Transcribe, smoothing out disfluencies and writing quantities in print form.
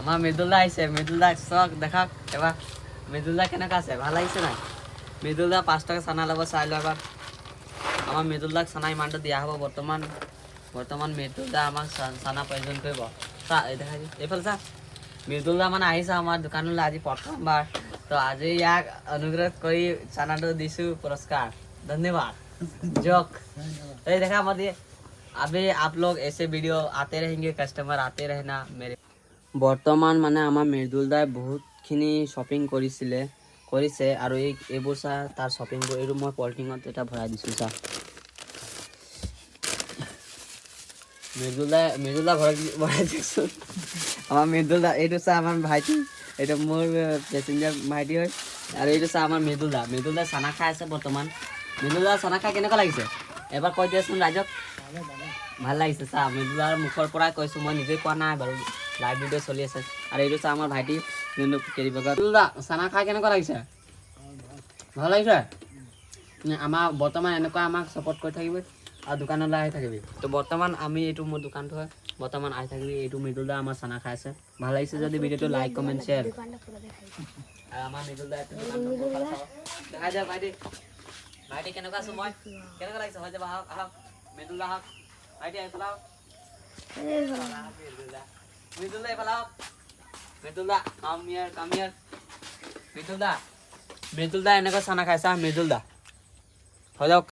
আমাৰ মৃদুলদা আহিছে, মৃদুলদা চক দেখাওক এবাৰ। মৃদুলদা কেনেকুৱা আছে, ভাল লাগিছে নাই? মৃদুলদা 5 টকা চানা ল'ব, চাই লওঁ এবাৰ। আমাৰ মৃদুলদাক চানা ইমানটো দিয়া হ'ব বৰ্তমান মৃদুলদা আমাক চানা প্ৰয়োজন কৰিব। চা দেখা এইফালে চা, মৃদুলদা মানে আহিছে আমাৰ দোকানলৈ আজি প্ৰথমবাৰ। তো আজি ইয়াক অনুগ্ৰহ কৰি চানাটো দিছোঁ পুৰস্কাৰ। धन्यवाद जोक। ये देखा मत ये, अभी आप लोग ऐसे वीडियो आते रहेंगे, कस्टमर आते रहना मेरे। বৰ্তমান মানে আমাৰ মৃদুলদাই বহুতখিনি শ্বপিং কৰিছে আৰু এইবোৰ চা তাৰ শ্বপিংবোৰ। এইটো মই পলিথিনত এটা ভৰাই দিছোঁ চা। মৃদুলদা ভৰাই দিছোঁ। আমাৰ মৃদুলদা এইটো চা, আমাৰ ভাইটি, এইটো মোৰ পেচেঞ্জাৰ ভাইটি হয়। আৰু এইটো চা আমাৰ মৃদুলদা চানা খাই আছে বৰ্তমান। মৃদুলদা চানা খাই কেনেকুৱা লাগিছে এবাৰ কৈ দিয়াচোন ৰাইজক। ভাল লাগিছে চা, মৃদুলদাৰ মুখৰ পৰাই কৈছোঁ, মই নিজে কোৱা নাই বাৰু, লাইভ ভিডিঅ' চলি আছে। আৰু এইটো চা আমাৰ ভাইটি যোনটো মৃদুলদা চানা খাই কেনেকুৱা লাগিছে? ভাল লাগিছে? আমাৰ বৰ্তমান এনেকুৱা আমাক ছাপোৰ্ট কৰি থাকিবি আৰু দোকানলৈ আহি থাকিবি। তো বৰ্তমান আমি এইটো মোৰ দোকানটো হয়, বৰ্তমান আহি থাকিবি। এইটো মৃদুলদা আমাৰ চানা খাই আছে। ভাল লাগিছে যদি ভিডিঅ'টো লাইক কমেণ্ট শ্বেয়াৰ। আমাৰ মৃদুলদা দেখাই দিয়া ভাইটি, ভাইটি কেনেকুৱা আছো মই, কেনেকুৱা লাগিছে? হৈ যাব, আহক আহক মৃদুলদা আহক, ভাইটি এইফালে আহক। মৃদুলদা এইফালে আহক, মৃদুলদা কাম হিয়াৰ। মৃদুলদা এনেকুৱা চানা খাইছা মৃদুলদা, হৈ যাওক।